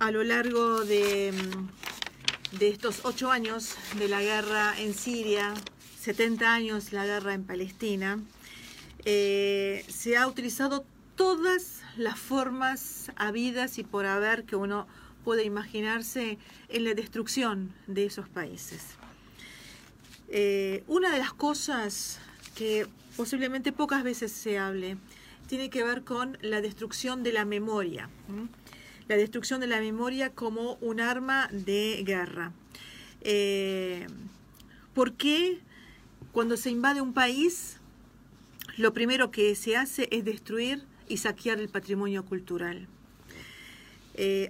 a lo largo de estos 8 años de la guerra en Siria, 70 años la guerra en Palestina, se ha utilizado todas las formas habidas y por haber que uno puede imaginarse en la destrucción de esos países. Una de las cosas que posiblemente pocas veces se hable tiene que ver con la destrucción de la memoria. La destrucción de la memoria como un arma de guerra. ¿Por qué cuando se invade un país lo primero que se hace es destruir y saquear el patrimonio cultural?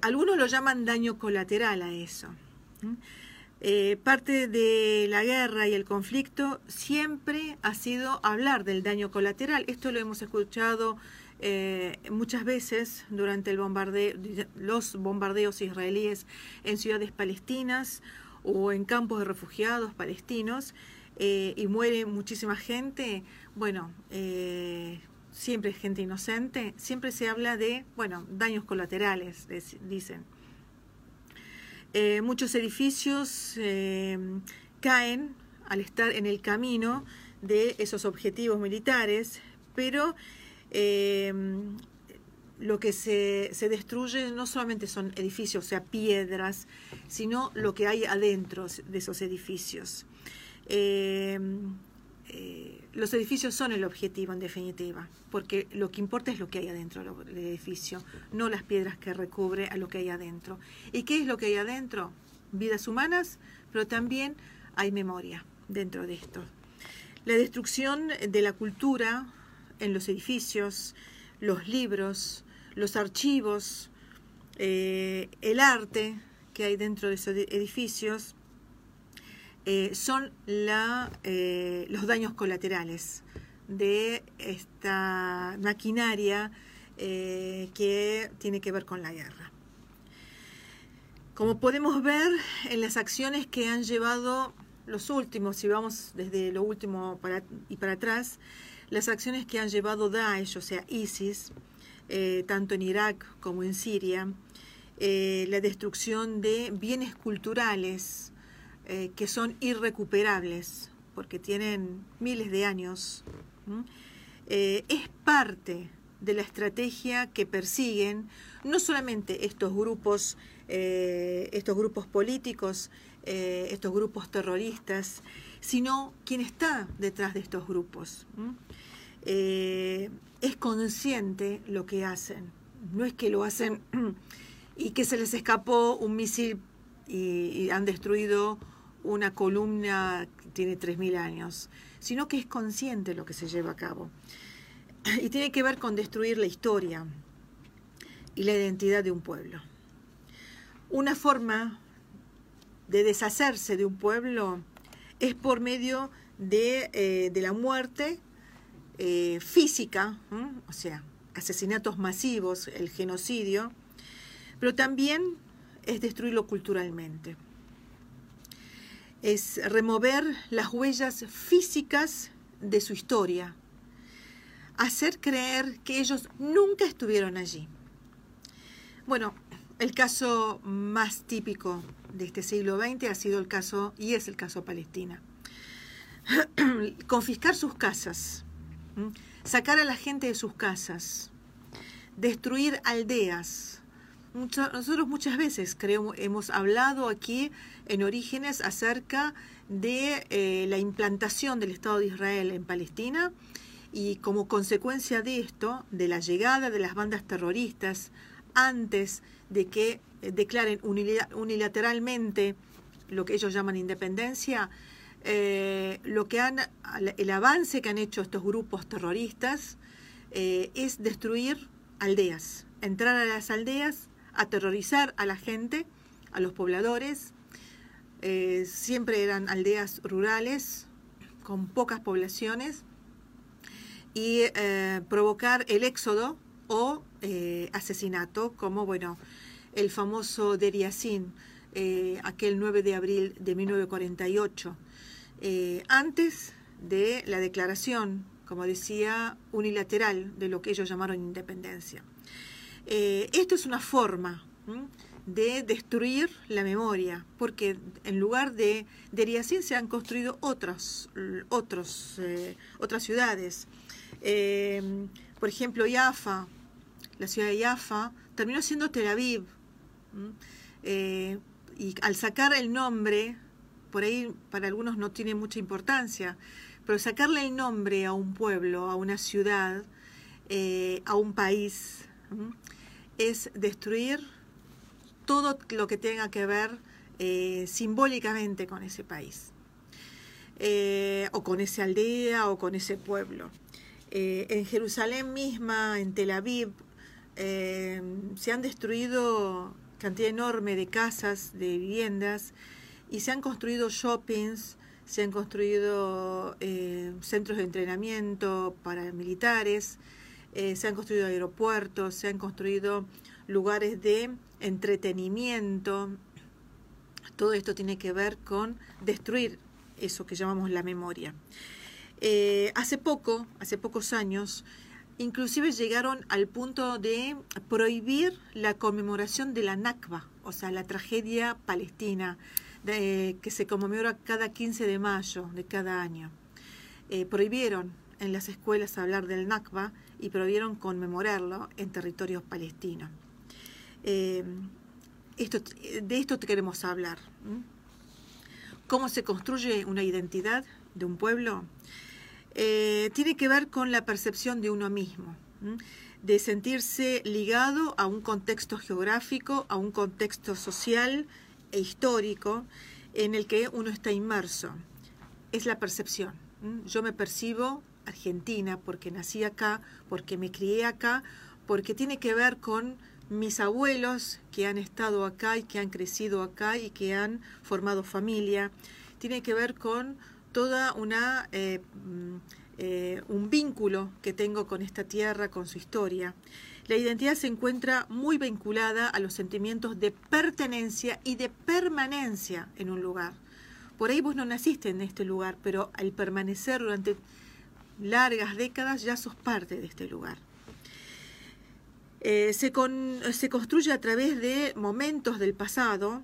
Algunos lo llaman daño colateral a eso. Parte de la guerra y el conflicto siempre ha sido hablar del daño colateral. Esto lo hemos escuchado muchas veces durante los bombardeos israelíes en ciudades palestinas o en campos de refugiados palestinos, y muere muchísima gente. Bueno, siempre es gente inocente, siempre se habla de, bueno, daños colaterales, dicen. Muchos edificios caen al estar en el camino de esos objetivos militares, pero lo que se destruye no solamente son edificios, o sea, piedras, sino lo que hay adentro de esos edificios. Los edificios son el objetivo, en definitiva, porque lo que importa es lo que hay adentro del edificio, no las piedras que recubre a lo que hay adentro. ¿Y qué es lo que hay adentro? Vidas humanas, pero también hay memoria dentro de esto. La destrucción de la cultura en los edificios, los libros, los archivos, el arte que hay dentro de esos edificios, son los daños colaterales de esta maquinaria que tiene que ver con la guerra. Como podemos ver en las acciones que han llevado los últimos, si vamos desde lo último para atrás, las acciones que han llevado Daesh, o sea, ISIS, tanto en Irak como en Siria, la destrucción de bienes culturales que son irrecuperables porque tienen miles de años, es parte de la estrategia que persiguen no solamente estos grupos políticos, estos grupos terroristas, sino quien está detrás de estos grupos. Es consciente lo que hacen, no es que lo hacen y que se les escapó un misil y han destruido una columna que tiene 3000 años, sino que es consciente lo que se lleva a cabo. Y tiene que ver con destruir la historia y la identidad de un pueblo. Una forma de deshacerse de un pueblo es por medio de la muerte física, o sea, asesinatos masivos, el genocidio, pero también es destruirlo culturalmente. Es remover las huellas físicas de su historia, hacer creer que ellos nunca estuvieron allí. Bueno, el caso más típico de este siglo XX ha sido el caso, y es el caso Palestina. Confiscar sus casas, sacar a la gente de sus casas, destruir aldeas. Nosotros muchas veces hemos hablado aquí en Orígenes acerca de la implantación del Estado de Israel en Palestina, y como consecuencia de esto, de la llegada de las bandas terroristas antes de que declaren unilateralmente lo que ellos llaman independencia, el avance que han hecho estos grupos terroristas es destruir aldeas, entrar a las aldeas, aterrorizar a la gente, a los pobladores. Siempre eran aldeas rurales con pocas poblaciones, y provocar el éxodo o asesinato, como bueno, el famoso Deir Yassin, aquel 9 de abril de 1948, antes de la declaración, como decía, unilateral de lo que ellos llamaron independencia. Esto es una forma de destruir la memoria, porque en lugar de Deir Yassin se han construido otras ciudades. Por ejemplo, Jaffa, la ciudad de Jaffa, terminó siendo Tel Aviv. Y al sacar el nombre, por ahí para algunos no tiene mucha importancia, pero sacarle el nombre a un pueblo, a una ciudad, a un país, es destruir todo lo que tenga que ver simbólicamente con ese país, o con esa aldea, o con ese pueblo. En Jerusalén misma, en Tel Aviv, se han destruido cantidad enorme de casas, de viviendas, y se han construido shoppings, se han construido centros de entrenamiento para militares, se han construido aeropuertos, se han construido lugares de entretenimiento. Todo esto tiene que ver con destruir eso que llamamos la memoria. Hace pocos años, inclusive llegaron al punto de prohibir la conmemoración de la Nakba, o sea, la tragedia palestina, que se conmemora cada 15 de mayo de cada año. Prohibieron en las escuelas hablar del Nakba y prohibieron conmemorarlo en territorios palestinos. De esto queremos hablar. ¿Cómo se construye una identidad de un pueblo? Tiene que ver con la percepción de uno mismo, de sentirse ligado a un contexto geográfico, a un contexto social e histórico en el que uno está inmerso. Es la percepción. Yo me percibo argentina porque nací acá, porque me crié acá, porque tiene que ver con mis abuelos que han estado acá y que han crecido acá y que han formado familia. Tiene que ver con toda un vínculo que tengo con esta tierra, con su historia. La identidad se encuentra muy vinculada a los sentimientos de pertenencia y de permanencia en un lugar. Por ahí vos no naciste en este lugar, pero al permanecer durante largas décadas ya sos parte de este lugar. Se construye a través de momentos del pasado,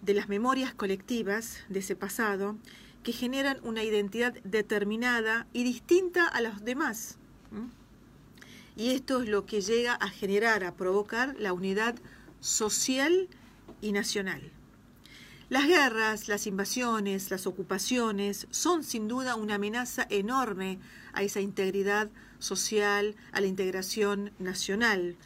de las memorias colectivas de ese pasado, que generan una identidad determinada y distinta a los demás. Y esto es lo que llega a generar, a provocar la unidad social y nacional. Las guerras, las invasiones, las ocupaciones son sin duda una amenaza enorme a esa integridad social, a la integración nacional.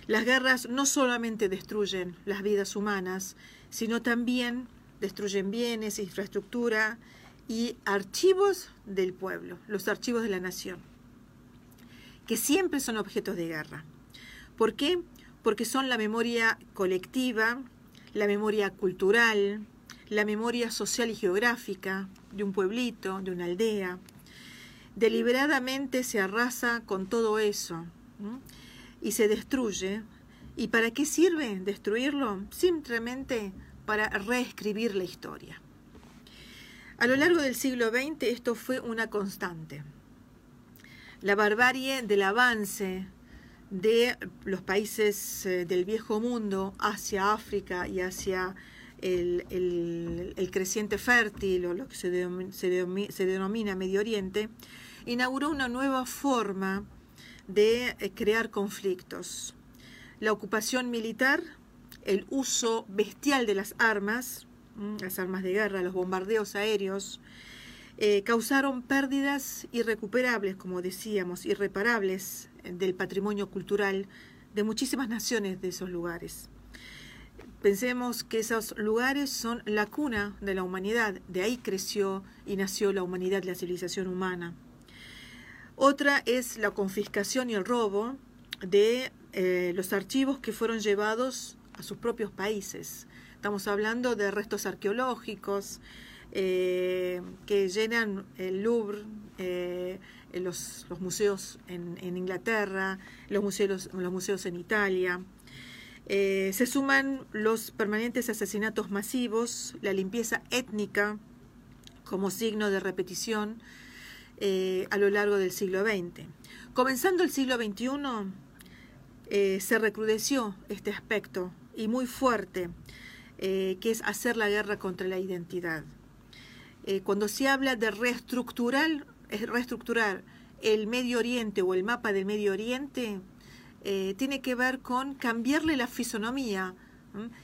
Las guerras no solamente destruyen las vidas humanas, sino también destruyen bienes, infraestructura y archivos del pueblo, los archivos de la nación, que siempre son objetos de guerra. ¿Por qué? Porque son la memoria colectiva, la memoria cultural, la memoria social y geográfica de un pueblito, de una aldea. Deliberadamente se arrasa con todo eso, y se destruye. ¿Y para qué sirve destruirlo? Simplemente para reescribir la historia. A lo largo del siglo XX esto fue una constante. La barbarie del avance de los países del viejo mundo hacia África y hacia el creciente fértil, o lo que se denomina Medio Oriente, inauguró una nueva forma de crear conflictos. La ocupación militar, el uso bestial de las armas de guerra, los bombardeos aéreos, causaron pérdidas irrecuperables, como decíamos, irreparables del patrimonio cultural de muchísimas naciones de esos lugares. Pensemos que esos lugares son la cuna de la humanidad, de ahí creció y nació la humanidad, la civilización humana. Otra es la confiscación y el robo de los archivos que fueron llevados a sus propios países. Estamos hablando de restos arqueológicos que llenan el Louvre, los museos en Inglaterra, los museos en Italia. Se suman los permanentes asesinatos masivos, la limpieza étnica como signo de repetición a lo largo del siglo XX. Comenzando el siglo XXI, se recrudeció este aspecto y muy fuerte, que es hacer la guerra contra la identidad. Cuando se habla de reestructurar el Medio Oriente o el mapa del Medio Oriente, tiene que ver con cambiarle la fisonomía,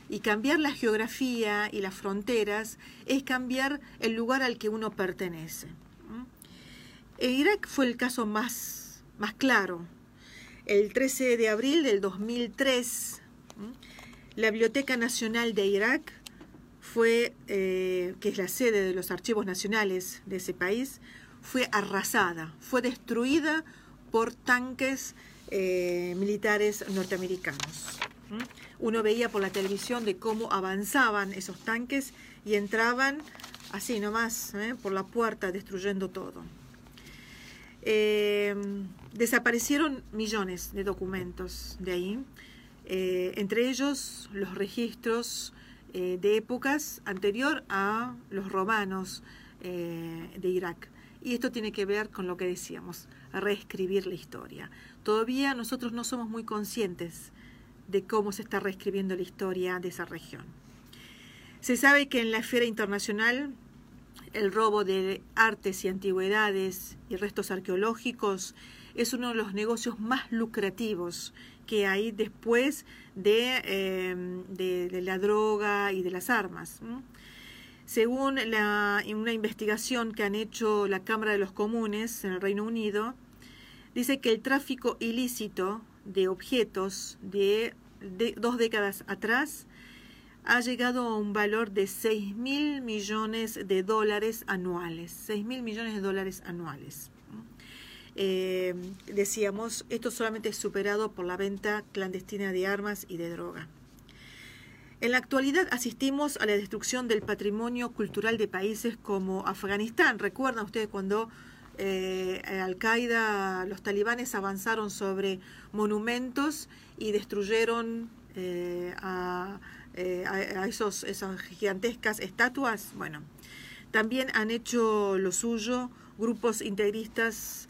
y cambiar la geografía y las fronteras es cambiar el lugar al que uno pertenece. Irak fue el caso más claro. El 13 de abril del 2003, la Biblioteca Nacional de Irak que es la sede de los archivos nacionales de ese país, fue arrasada, fue destruida por tanques militares norteamericanos. Uno veía por la televisión de cómo avanzaban esos tanques y entraban así nomás, por la puerta, destruyendo todo. Desaparecieron millones de documentos de ahí, entre ellos los registros de épocas anterior a los romanos de Irak. Y esto tiene que ver con lo que decíamos, reescribir la historia. Todavía nosotros no somos muy conscientes de cómo se está reescribiendo la historia de esa región. Se sabe que en la esfera internacional el robo de artes y antigüedades y restos arqueológicos es uno de los negocios más lucrativos que hay después de la droga y de las armas. Según una investigación que han hecho la Cámara de los Comunes en el Reino Unido, dice que el tráfico ilícito de objetos de 2 décadas atrás ha llegado a un valor de $6.000 millones anuales. $6.000 millones anuales. Decíamos, esto solamente es superado por la venta clandestina de armas y de droga. En la actualidad asistimos a la destrucción del patrimonio cultural de países como Afganistán. ¿Recuerdan ustedes cuando Al-Qaeda, los talibanes avanzaron sobre monumentos y destruyeron a esas gigantescas estatuas? Bueno, también han hecho lo suyo grupos integristas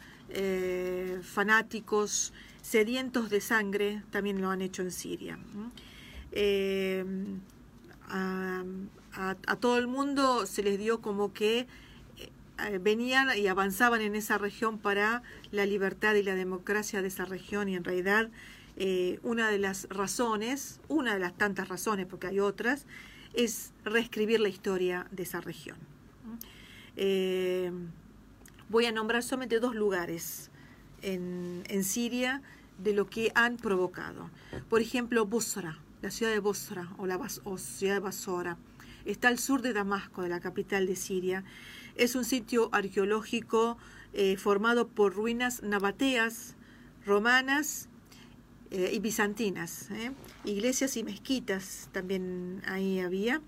fanáticos, sedientos de sangre, también lo han hecho en Siria. A todo el mundo se les dio como que venían y avanzaban en esa región para la libertad y la democracia de esa región, y en realidad una de las razones, una de las tantas razones, porque hay otras, es reescribir la historia de esa región. Voy a nombrar solamente 2 lugares en Siria de lo que han provocado. Por ejemplo, Busra, la ciudad de Busra o ciudad de Basora. Está al sur de Damasco, de la capital de Siria. Es un sitio arqueológico formado por ruinas nabateas, romanas y bizantinas. Iglesias y mezquitas también ahí había.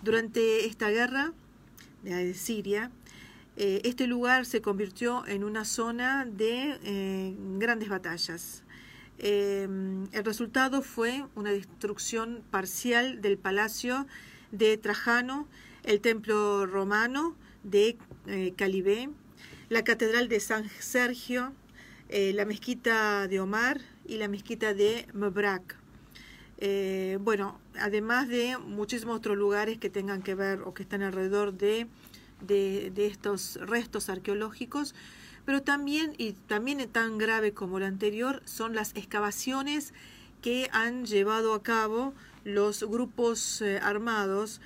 Durante esta guerra de Siria, este lugar se convirtió en una zona de grandes batallas. El resultado fue una destrucción parcial del palacio de Trajano, el templo romano de Calibé, la catedral de San Sergio, la mezquita de Omar y la mezquita de Mebrak. Bueno, además de muchísimos otros lugares que tengan que ver o que están alrededor de estos restos arqueológicos, pero también, y también tan grave como lo anterior, son las excavaciones que han llevado a cabo los grupos armados,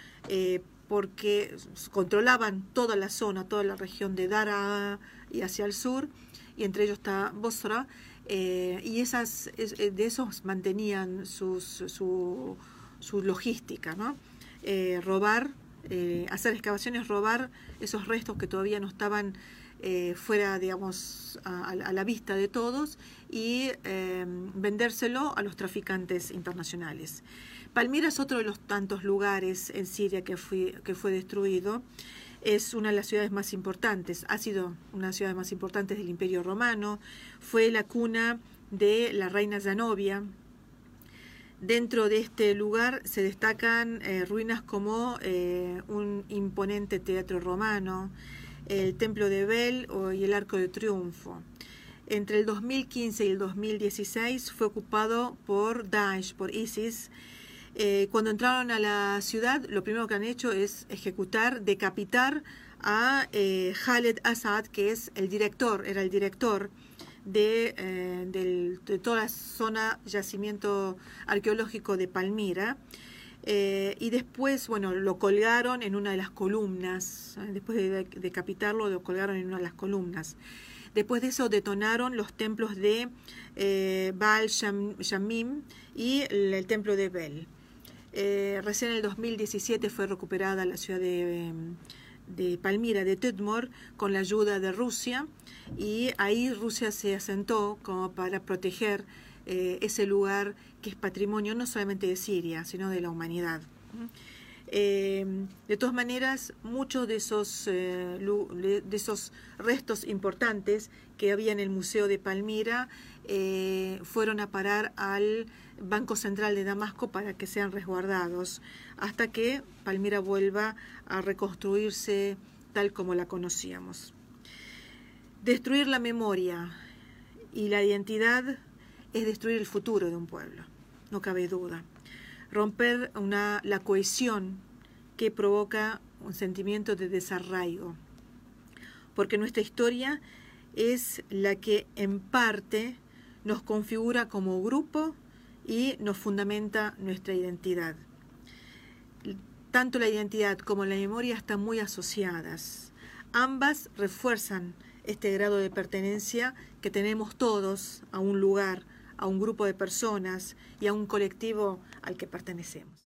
porque controlaban toda la zona, toda la región de Daraa y hacia el sur, y entre ellos está Bosra, y de esos mantenían su logística, ¿no? Robar, hacer excavaciones, robar esos restos que todavía no estaban fuera, digamos, a la vista de todos, y vendérselo a los traficantes internacionales. Palmira es otro de los tantos lugares en Siria que fue destruido. Es una de las ciudades más importantes, ha sido una de las ciudades más importantes del Imperio Romano, fue la cuna de la reina Zenobia. Dentro de este lugar se destacan ruinas como un imponente teatro romano, el Templo de Bel y el Arco de Triunfo. Entre el 2015 y el 2016 fue ocupado por Daesh, por ISIS. Cuando entraron a la ciudad, lo primero que han hecho es decapitar a Khaled Asad, que es era el director de toda la zona yacimiento arqueológico de Palmira. Y después, bueno, lo colgaron en una de las columnas. Después de decapitarlo, lo colgaron en una de las columnas. Después de eso detonaron los templos de Baal Shamim y el templo de Bel. Recién en el 2017 fue recuperada la ciudad de Palmira, de Tedmor, con la ayuda de Rusia, y ahí Rusia se asentó como para proteger ese lugar que es patrimonio no solamente de Siria, sino de la humanidad. De todas maneras, muchos de esos restos importantes que había en el Museo de Palmira fueron a parar al Banco Central de Damasco para que sean resguardados, hasta que Palmira vuelva a reconstruirse tal como la conocíamos. Destruir la memoria y la identidad es destruir el futuro de un pueblo, no cabe duda. Romper la cohesión que provoca un sentimiento de desarraigo, porque nuestra historia es la que en parte nos configura como grupo y nos fundamenta nuestra identidad. Tanto la identidad como la memoria están muy asociadas. Ambas refuerzan este grado de pertenencia que tenemos todos a un lugar, a un grupo de personas y a un colectivo al que pertenecemos.